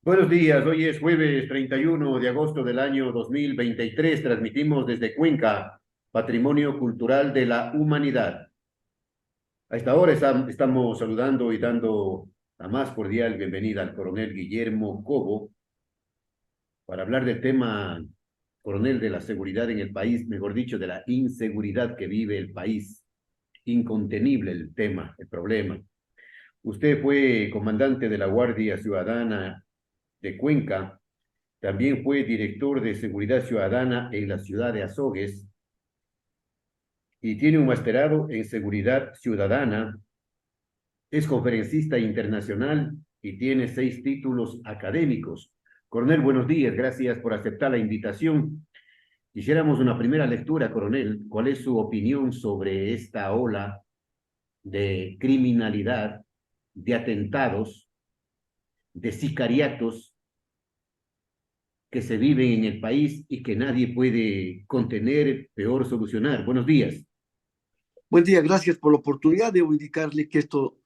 Buenos días, hoy es jueves 31 de agosto del año 2023. Transmitimos desde Cuenca, Patrimonio Cultural de la Humanidad. A esta hora estamos saludando y dando la más cordial bienvenida al coronel Guillermo Cobo para hablar del tema, coronel, de la seguridad en el país, mejor dicho, de la inseguridad que vive el país. Incontenible el tema, el problema. Usted fue comandante de la Guardia Ciudadana de Cuenca. También fue director de Seguridad Ciudadana en la ciudad de Azogues y tiene un masterado en Seguridad Ciudadana. Es conferencista internacional y tiene 6 títulos académicos. Coronel, buenos días. Gracias por aceptar la invitación. Quisiéramos una primera lectura, coronel. ¿Cuál es su opinión sobre esta ola de criminalidad, de atentados, de sicariatos que se viven en el país y que nadie puede contener, peor solucionar? Buenos días. Buen día, gracias por la oportunidad. Debo indicarle que esto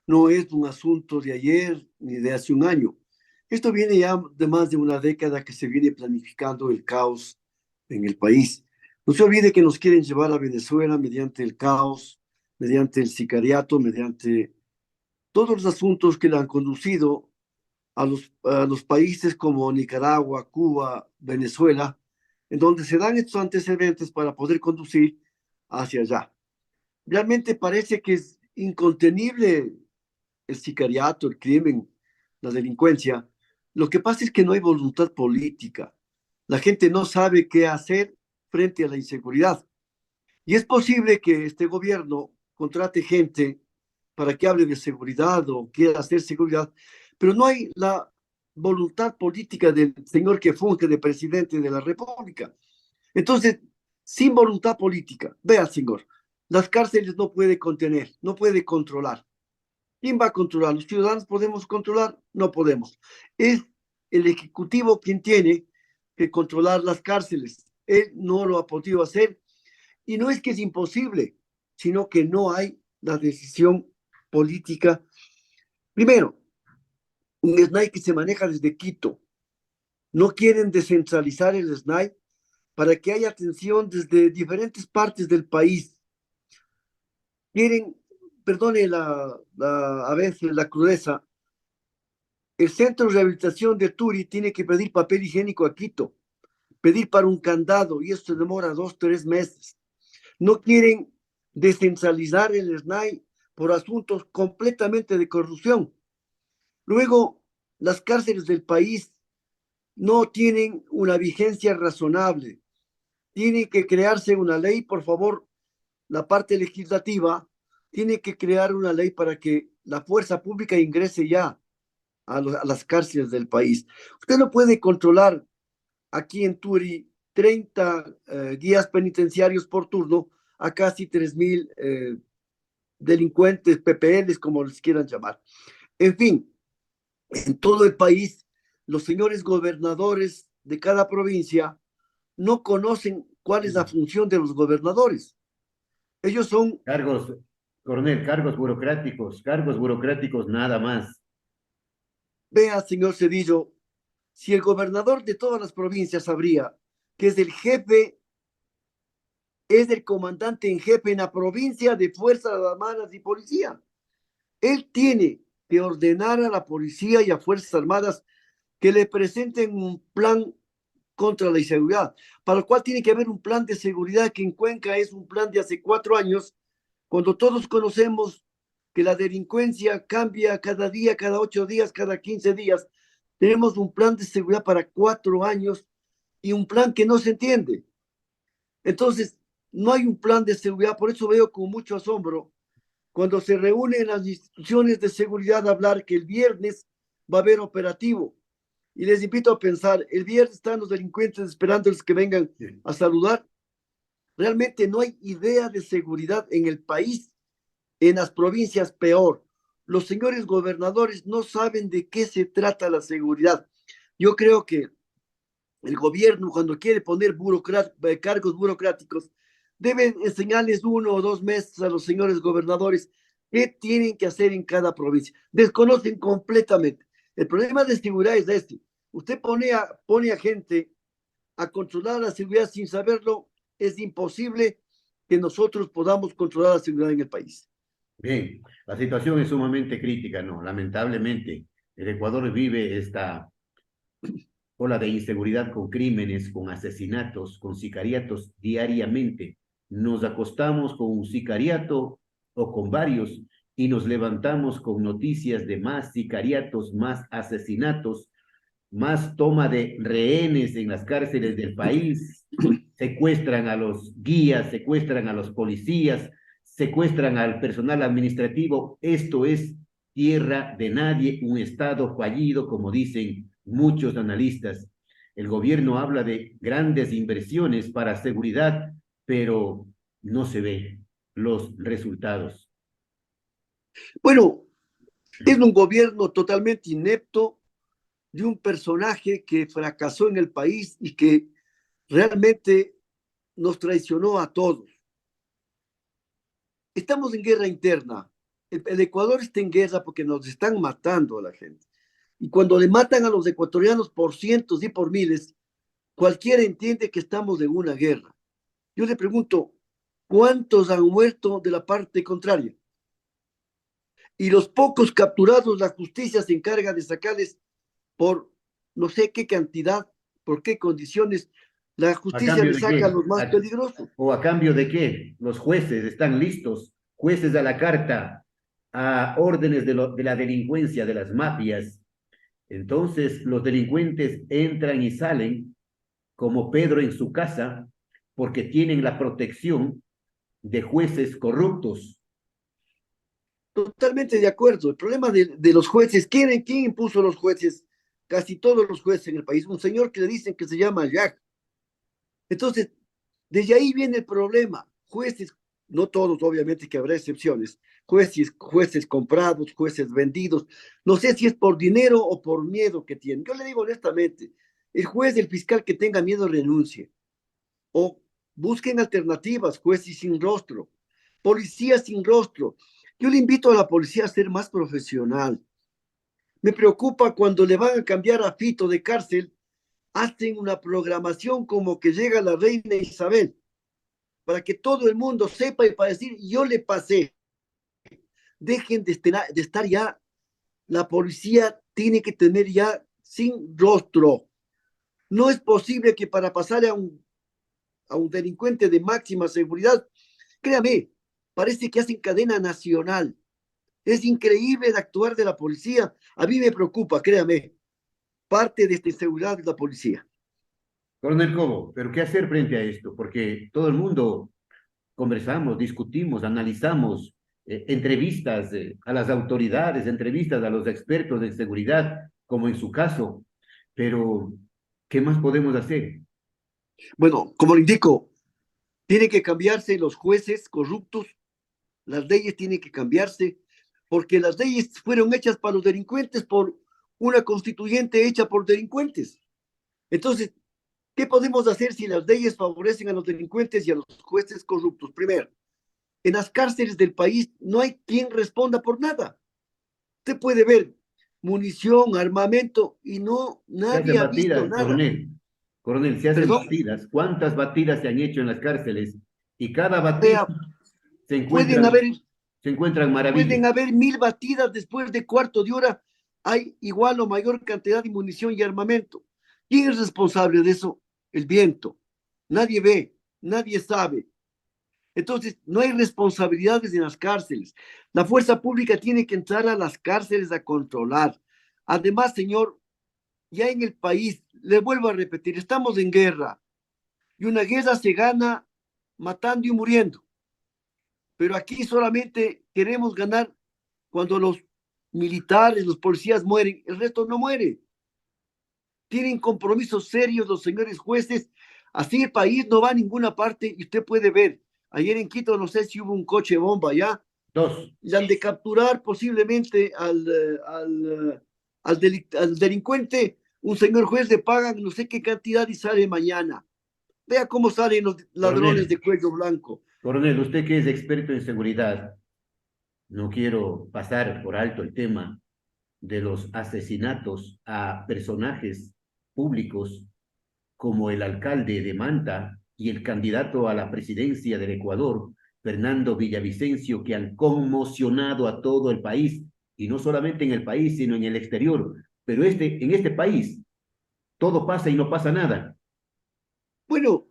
no es un asunto de ayer ni de hace un año. Esto viene ya de más de una década que se viene planificando el caos en el país. No se olvide que nos quieren llevar a Venezuela mediante el caos, mediante el sicariato, mediante todos los asuntos que le han conducido a los países como Nicaragua, Cuba, Venezuela, en donde se dan estos antecedentes para poder conducir hacia allá. Realmente parece que es incontenible el sicariato, el crimen, la delincuencia. Lo que pasa es que no hay voluntad política. La gente no sabe qué hacer frente a la inseguridad. Y es posible que este gobierno contrate gente para que hable de seguridad o quiera hacer seguridad, pero no hay la voluntad política del señor que funge de presidente de la República. Entonces, sin voluntad política, vea, señor, las cárceles no puede contener, no puede controlar. ¿Quién va a controlar? ¿Los ciudadanos podemos controlar? No podemos. Es el Ejecutivo quien tiene que controlar las cárceles. Él no lo ha podido hacer y no es que es imposible, sino que no hay la decisión política. Primero, un SNAI que se maneja desde Quito. No quieren descentralizar el SNAI para que haya atención desde diferentes partes del país. Quieren, perdone a veces la crudeza, el centro de rehabilitación de Turi tiene que pedir papel higiénico a Quito, pedir para un candado y esto demora 2, 3 meses. No quieren descentralizar el SNAI por asuntos completamente de corrupción. Luego, las cárceles del país no tienen una vigencia razonable. Tiene que crearse una ley, por favor, la parte legislativa tiene que crear una ley para que la fuerza pública ingrese ya a las cárceles del país. Usted no puede controlar aquí en Turi 30 guías penitenciarios por turno a casi 3.000 delincuentes, PPLs, como les quieran llamar. En fin, en todo el país, los señores gobernadores de cada provincia no conocen cuál es la función de los gobernadores. Ellos son, Cargos, coronel, cargos burocráticos nada más. vea, señor Cedillo, si el gobernador de todas las provincias sabría que es el jefe, es el comandante en jefe en la provincia de Fuerzas Armadas y Policía. Él tiene que ordenar a la policía y a Fuerzas Armadas que le presenten un plan contra la inseguridad, para lo cual tiene que haber un plan de seguridad que en Cuenca es un plan de hace 4 años, cuando todos conocemos que la delincuencia cambia cada día, cada 8 días, cada 15 días. Tenemos un plan de seguridad para 4 años y un plan que no se entiende. Entonces, no hay un plan de seguridad, por eso veo con mucho asombro cuando se reúnen las instituciones de seguridad a hablar que el viernes va a haber operativo. Y les invito a pensar, el viernes están los delincuentes esperándoles que vengan Sí. a saludar. Realmente no hay idea de seguridad en el país, en las provincias peor. Los señores gobernadores no saben de qué se trata la seguridad. Yo creo que el gobierno, cuando quiere poner cargos burocráticos, deben enseñarles 1 o 2 meses a los señores gobernadores qué tienen que hacer en cada provincia. Desconocen completamente. El problema de seguridad es este. Usted pone a gente a controlar la seguridad sin saberlo, es imposible que nosotros podamos controlar la seguridad en el país. Bien, la situación es sumamente crítica, ¿no? Lamentablemente, el Ecuador vive esta ola de inseguridad con crímenes, con asesinatos, con sicariatos diariamente. Nos acostamos con un sicariato o con varios y nos levantamos con noticias de más sicariatos, más asesinatos, más toma de rehenes en las cárceles del país, secuestran a los guías, secuestran a los policías, secuestran al personal administrativo. Esto es tierra de nadie, un Estado fallido, como dicen muchos analistas. El gobierno habla de grandes inversiones para seguridad, pero no se ve los resultados. Bueno, es un gobierno totalmente inepto de un personaje que fracasó en el país y que realmente nos traicionó a todos. Estamos en guerra interna. El Ecuador está en guerra porque nos están matando a la gente. Y cuando le matan a los ecuatorianos por cientos y por miles, cualquiera entiende que estamos en una guerra. Yo le pregunto, ¿cuántos han muerto de la parte contraria? Y los pocos capturados, la justicia se encarga de sacarles por no sé qué cantidad, por qué condiciones, la ¿A justicia cambio le de saca a qué? los más peligrosos. ¿O a cambio de qué? Los jueces están listos, jueces a la carta, a órdenes de la delincuencia, de las mafias. Entonces los delincuentes entran y salen como Pedro en su casa porque tienen la protección de jueces corruptos. Totalmente de acuerdo. El problema de los jueces, ¿quién impuso los jueces? Casi todos los jueces en el país. Un señor que le dicen que se llama Jack. Entonces, desde ahí viene el problema. Jueces, no todos, obviamente que habrá excepciones. Jueces comprados, jueces vendidos. No sé si es por dinero o por miedo que tienen. Yo le digo honestamente, el juez, el fiscal que tenga miedo renuncie. O busquen alternativas, jueces sin rostro, policías sin rostro. Yo le invito a la policía a ser más profesional. Me preocupa cuando le van a cambiar a Fito de cárcel, hacen una programación como que llega la reina Isabel, para que todo el mundo sepa y para decir, yo le pasé. Dejen de estar ya, la policía tiene que tener ya sin rostro. No es posible que para pasarle a un delincuente de máxima seguridad, créame, parece que hacen cadena nacional. Es increíble el actuar de la policía. A mí me preocupa, créame, parte de esta inseguridad de la policía. Coronel Cobo, pero ¿qué hacer frente a esto? Porque todo el mundo conversamos, discutimos, analizamos entrevistas a las autoridades, entrevistas a los expertos de seguridad, como en su caso, pero ¿qué más podemos hacer? Bueno, como le indico, tienen que cambiarse los jueces corruptos, las leyes tienen que cambiarse, porque las leyes fueron hechas para los delincuentes por una constituyente hecha por delincuentes. Entonces, ¿qué podemos hacer si las leyes favorecen a los delincuentes y a los jueces corruptos? Primero, en las cárceles del país no hay quien responda por nada. Usted puede ver munición, armamento y no, Se hacen nadie ha visto batidas, nada. coronel, se hacen Perdón, batidas. ¿Cuántas batidas se han hecho en las cárceles? Y cada batida vea, se pueden encuentran, haber, se encuentran maravillas. pueden haber 1000 batidas después de cuarto de hora. Hay igual o mayor cantidad de munición y armamento. ¿Quién es responsable de eso? El viento. Nadie ve, nadie sabe. Entonces, no hay responsabilidades en las cárceles. La fuerza pública tiene que entrar a las cárceles a controlar. Además, señor, ya en el país, le vuelvo a repetir, estamos en guerra y una guerra se gana matando y muriendo. Pero aquí solamente queremos ganar cuando los militares, los policías mueren, el resto no muere. Tienen compromisos serios los señores jueces, así el país no va a ninguna parte y usted puede ver, ayer en Quito no sé si hubo un coche bomba ya, Dos, y han de capturar posiblemente al delincuente, un señor juez le pagan no sé qué cantidad y sale mañana. Vea cómo salen los ladrones de coronel, cuello blanco. coronel, usted que es experto en seguridad, no quiero pasar por alto el tema, de los asesinatos a personajes públicos como el alcalde de Manta y el candidato a la presidencia del Ecuador, Fernando Villavicencio, que han conmocionado a todo el país, y no solamente en el país, sino en el exterior. Pero en este país todo pasa y no pasa nada. Bueno,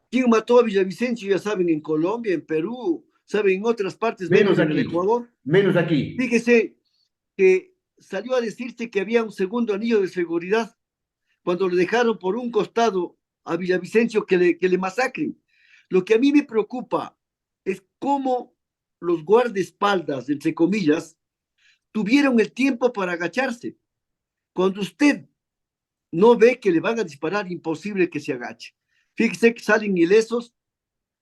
¿quién mató a Villavicencio? Ya saben, en Colombia, en Perú, saben, en otras partes, Menos menos en el aquí, Ecuador. menos aquí. Fíjese que salió a decirse que había un segundo anillo de seguridad cuando le dejaron por un costado a Villavicencio que le masacren. Lo que a mí me preocupa es cómo los guardaespaldas, entre comillas, tuvieron el tiempo para agacharse. Cuando usted no ve que le van a disparar, imposible que se agache. Fíjese que salen ilesos,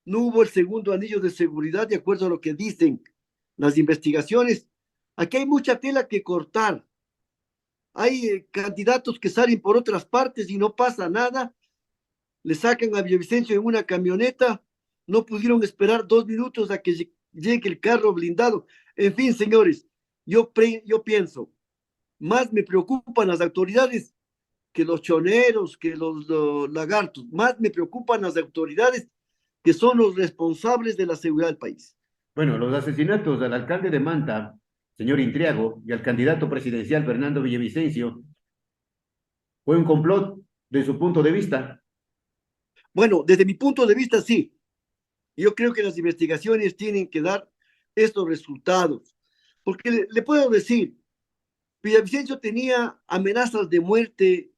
no hubo el segundo anillo de seguridad de acuerdo a lo que dicen las investigaciones. Aquí hay mucha tela que cortar. Hay candidatos que salen por otras partes y no pasa nada. Le sacan a Villavicencio en una camioneta. No pudieron esperar 2 minutos a que llegue el carro blindado. En fin, señores, yo pienso, más me preocupan las autoridades que los choneros, que los lagartos. Más me preocupan las autoridades que son los responsables de la seguridad del país. Bueno, los asesinatos al alcalde de Manta, señor Intriago, y al candidato presidencial Fernando Villavicencio, fue un complot de su punto de vista. Bueno, desde mi punto de vista, sí. Yo creo que las investigaciones tienen que dar estos resultados. Porque le puedo decir, Villavicencio tenía amenazas de muerte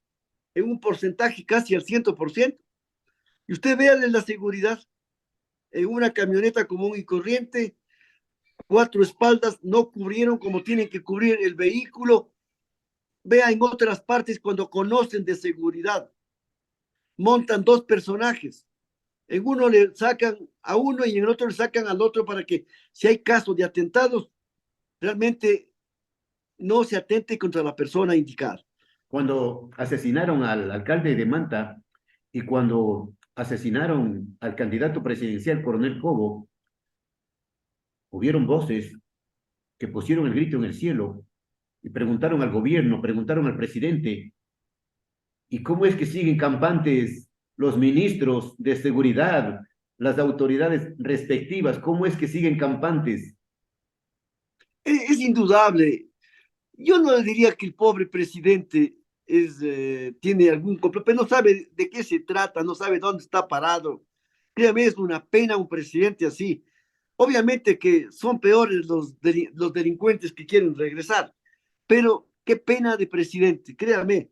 en un porcentaje casi al 100%. Y usted vea la seguridad en una camioneta común y corriente, 4 espaldas no cubrieron como tienen que cubrir el vehículo. Vea en otras partes cuando conocen de seguridad, montan 2 personajes. En uno le sacan a uno y en el otro le sacan al otro para que si hay casos de atentados, realmente no se atente contra la persona indicada. Cuando asesinaron al alcalde de Manta y cuando asesinaron al candidato presidencial, coronel Cobo, hubieron voces que pusieron el grito en el cielo y preguntaron al gobierno, preguntaron al presidente, ¿y cómo es que siguen campantes los ministros de seguridad, las autoridades respectivas? ¿Cómo es que siguen campantes? Es indudable. Yo no le diría que el pobre presidente tiene algún complot, pero no sabe de qué se trata, no sabe dónde está parado. Créame, es una pena un presidente así. Obviamente que son peores los delincuentes que quieren regresar, pero qué pena de presidente, créame.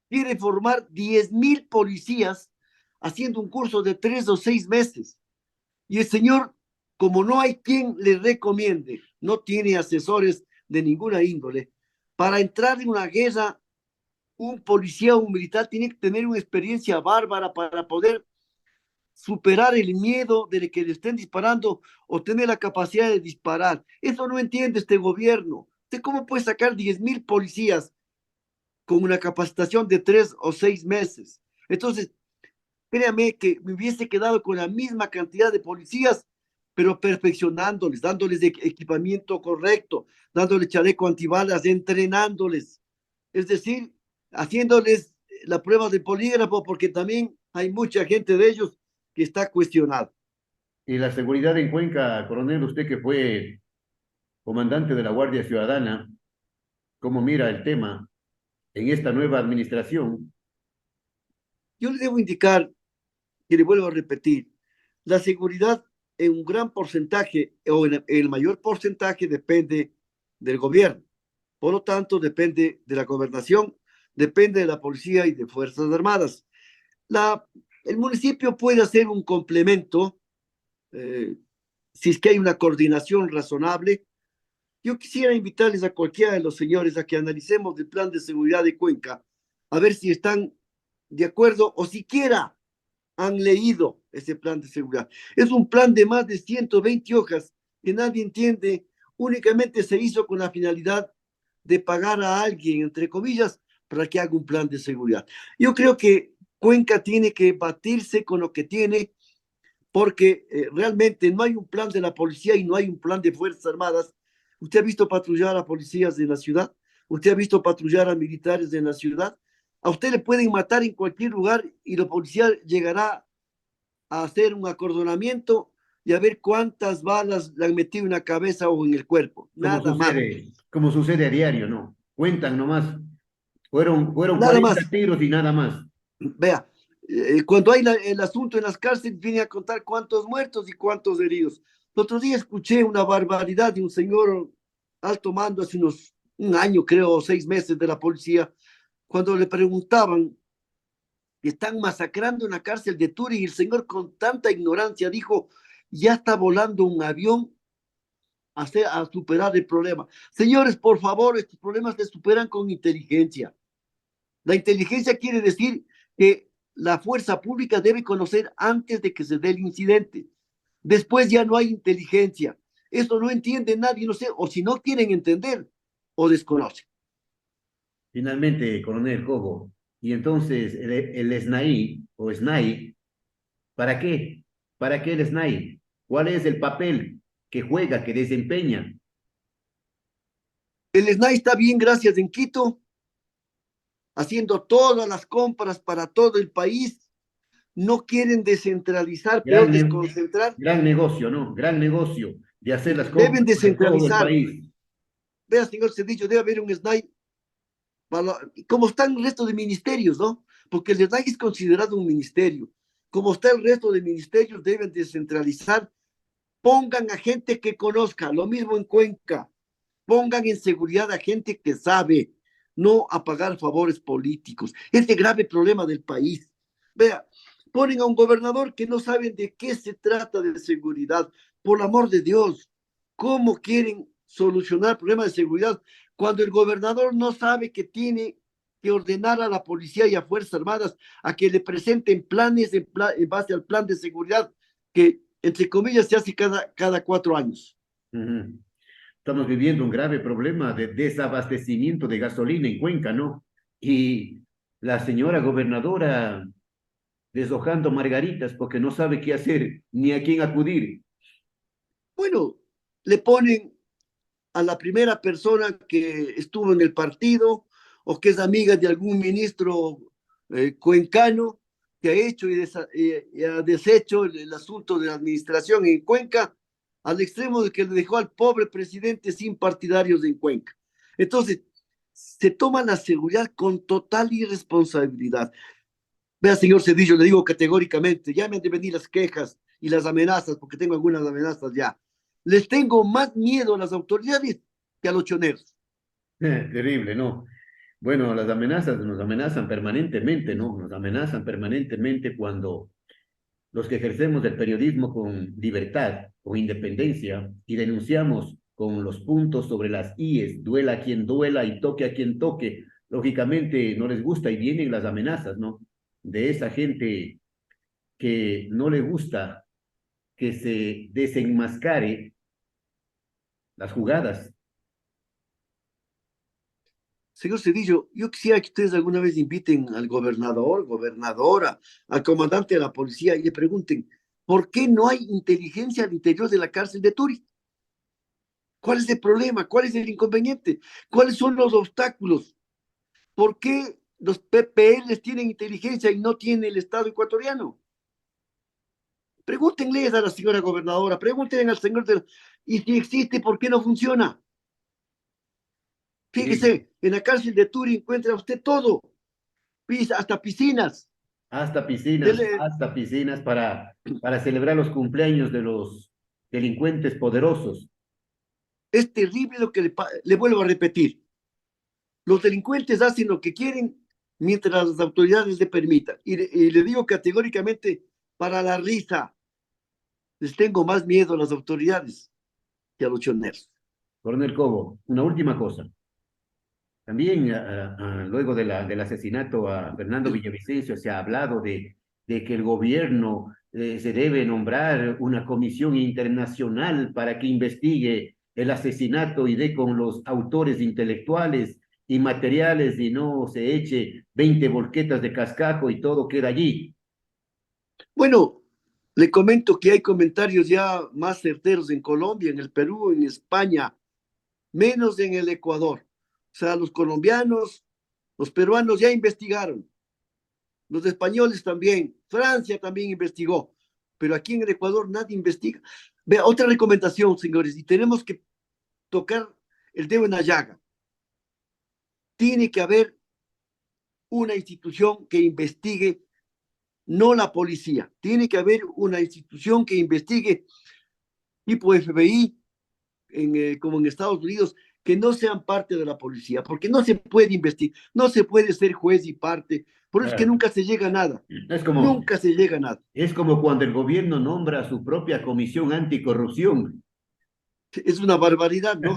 Quiere formar 10.000 policías haciendo un curso de 3 o 6 meses. Y el señor, como no hay quien le recomiende, no tiene asesores de ninguna índole, para entrar en una guerra, un policía o un militar tiene que tener una experiencia bárbara para poder superar el miedo de que le estén disparando o tener la capacidad de disparar. Eso no entiende este gobierno. ¿Usted cómo puede sacar 10.000 policías con una capacitación de 3 o 6 meses? Entonces, créame que me hubiese quedado con la misma cantidad de policías, pero perfeccionándoles, dándoles equipamiento correcto, dándoles chaleco antibalas, entrenándoles. Es decir, haciéndoles la prueba de polígrafo, porque también hay mucha gente de ellos que está cuestionada. Y la seguridad en Cuenca, coronel, usted que fue comandante de la Guardia Ciudadana, ¿cómo mira el tema en esta nueva administración? Yo le debo indicar, y le vuelvo a repetir, la seguridad en un gran porcentaje o en el mayor porcentaje depende del gobierno. Por lo tanto, depende de la gobernación, depende de la policía y de Fuerzas Armadas. La, el municipio puede hacer un complemento eh, si es que hay una coordinación razonable. Yo quisiera invitarles a cualquiera de los señores a que analicemos el plan de seguridad de Cuenca, a ver si están de acuerdo o siquiera han leído ese plan de seguridad. Es un plan de más de 120 hojas que nadie entiende, únicamente se hizo con la finalidad de pagar a alguien, entre comillas, para que haga un plan de seguridad. Yo creo que Cuenca tiene que batirse con lo que tiene, porque realmente no hay un plan de la policía y no hay un plan de Fuerzas Armadas. ¿Usted ha visto patrullar a policías de la ciudad? usted ha visto patrullar a militares en la ciudad. A usted le pueden matar en cualquier lugar y la policía llegará a hacer un acordonamiento y a ver cuántas balas le han metido en la cabeza o en el cuerpo. Nada más, como sucede a diario, ¿no? Cuentan nomás, fueron nada 40 más. tiros y nada más. Vea, cuando hay el asunto en las cárceles, viene a contar cuántos muertos y cuántos heridos. El otro día escuché una barbaridad de un señor alto mando hace un año, creo, o 6 meses de la policía, cuando le preguntaban que están masacrando en la cárcel de Turi y el señor con tanta ignorancia dijo, ya está volando un avión a superar el problema. Señores, por favor, estos problemas se superan con inteligencia. La inteligencia quiere decir que la fuerza pública debe conocer antes de que se dé el incidente. Después ya no hay inteligencia. Eso no entiende nadie, no sé, o si no quieren entender o desconocen. Finalmente, coronel Cobo, y entonces el SNAI o SNAI, ¿para qué? ¿Para qué el SNAI? ¿Cuál es el papel que juega, que desempeña? El SNAI está bien, gracias, en Quito, haciendo todas las compras para todo el país. No quieren descentralizar, peor Gran, ne- desconcentrar. gran negocio, ¿no? Gran negocio de hacer las Deben compras de todo el descentralizar. país. Vea, señor Cedillo, debe haber un SNAI, como están el resto de ministerios, ¿no? Porque el SNAI es considerado un ministerio. Como está el resto de ministerios, deben descentralizar. Pongan a gente que conozca, lo mismo en Cuenca. Pongan en seguridad a gente que sabe, no a pagar favores políticos. Es el grave problema del país. Vea, ponen a un gobernador que no sabe de qué se trata de seguridad. Por el amor de Dios, ¿cómo quieren solucionar el problema de seguridad cuando el gobernador no sabe que tiene que ordenar a la policía y a Fuerzas Armadas a que le presenten planes en base al plan de seguridad que, entre comillas, se hace cada 4 años? Ujú. Estamos viviendo un grave problema de desabastecimiento de gasolina en Cuenca, ¿no? Y la señora gobernadora deshojando margaritas porque no sabe qué hacer ni a quién acudir. Bueno, le ponen a la primera persona que estuvo en el partido o que es amiga de algún ministro cuencano que ha hecho y ha deshecho el asunto de la administración en Cuenca, al extremo de que le dejó al pobre presidente sin partidarios en Cuenca. Entonces, se toma la seguridad con total irresponsabilidad. Vea, señor Cedillo, le digo categóricamente, ya me han de venir las quejas y las amenazas, porque tengo algunas amenazas ya. Les tengo más miedo a las autoridades que a los choneros. Terrible, ¿no? Bueno, las amenazas nos amenazan permanentemente, ¿no? Nos amenazan permanentemente cuando los que ejercemos el periodismo con libertad, con independencia y denunciamos con los puntos sobre las IES, duela a quien duela y toque a quien toque, lógicamente no les gusta y vienen las amenazas, ¿no? De esa gente que no le gusta que se desenmascare las jugadas. Señor Cedillo, yo quisiera que ustedes alguna vez inviten al gobernador, gobernadora, al comandante de la policía y le pregunten, ¿por qué no hay inteligencia al interior de la cárcel de Turi? ¿Cuál es el problema? ¿Cuál es el inconveniente? ¿Cuáles son los obstáculos? ¿Por qué los PPLs tienen inteligencia y no tiene el Estado ecuatoriano? Pregúntenle a la señora gobernadora, pregúntenle al señor y si existe, ¿por qué no funciona? Sí, Fíjese, en la cárcel de Turi encuentra usted todo, hasta piscinas. Dele, hasta piscinas para celebrar los cumpleaños de los delincuentes poderosos. es terrible lo que le vuelvo a repetir. Los delincuentes hacen lo que quieren mientras las autoridades le permitan. Y le digo categóricamente, para la risa, les tengo más miedo a las autoridades que a los choneros. Coronel Cobo, una última cosa. También luego del asesinato a Fernando Villavicencio se ha hablado de que el gobierno se debe nombrar una comisión internacional para que investigue el asesinato y dé con los autores intelectuales y materiales y no se eche 20 volquetas de cascajo y todo queda allí. Bueno, le comento que hay comentarios ya más certeros en Colombia, en el Perú, en España, menos en el Ecuador. sea, los colombianos, los peruanos ya investigaron, los españoles también, Francia también investigó, pero aquí en el Ecuador nadie investiga. Vea, otra recomendación, señores, y tenemos que tocar el dedo en la llaga. Tiene que haber una institución que investigue, no la policía. Tiene que haber una institución que investigue, tipo FBI, como en Estados Unidos, que no sean parte de la policía, porque no se puede investigar, no se puede ser juez y parte. Por eso es que Claro. nunca se llega a nada. Es como, Nunca se llega a nada. es como cuando el gobierno nombra a su propia comisión anticorrupción. Es una barbaridad, ¿no?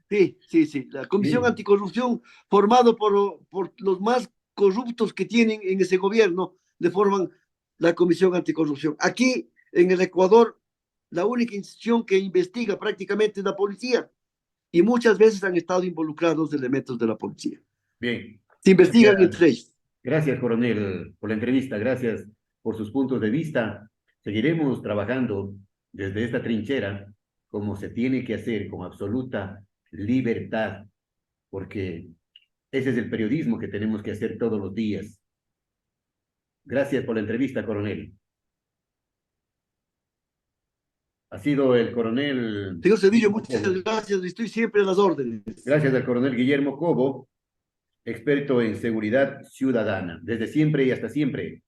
Sí, sí, sí. La Comisión Sí, Anticorrupción, formado por los más corruptos que tienen en ese gobierno, le forman la Comisión Anticorrupción. Aquí, en el Ecuador, la única institución que investiga prácticamente es la policía y muchas veces han estado involucrados elementos de la policía. bien. Se investigan Gracias, entre ellos. gracias, coronel, por la entrevista. Gracias por sus puntos de vista. Seguiremos trabajando desde esta trinchera como se tiene que hacer, con absoluta libertad, porque ese es el periodismo que tenemos que hacer todos los días. Gracias por la entrevista, coronel. Ha sido el coronel Señor Cedillo, Guillermo muchas Cobo. gracias. Estoy siempre a las órdenes. Gracias al coronel Guillermo Cobo, experto en seguridad ciudadana. Desde siempre y hasta siempre.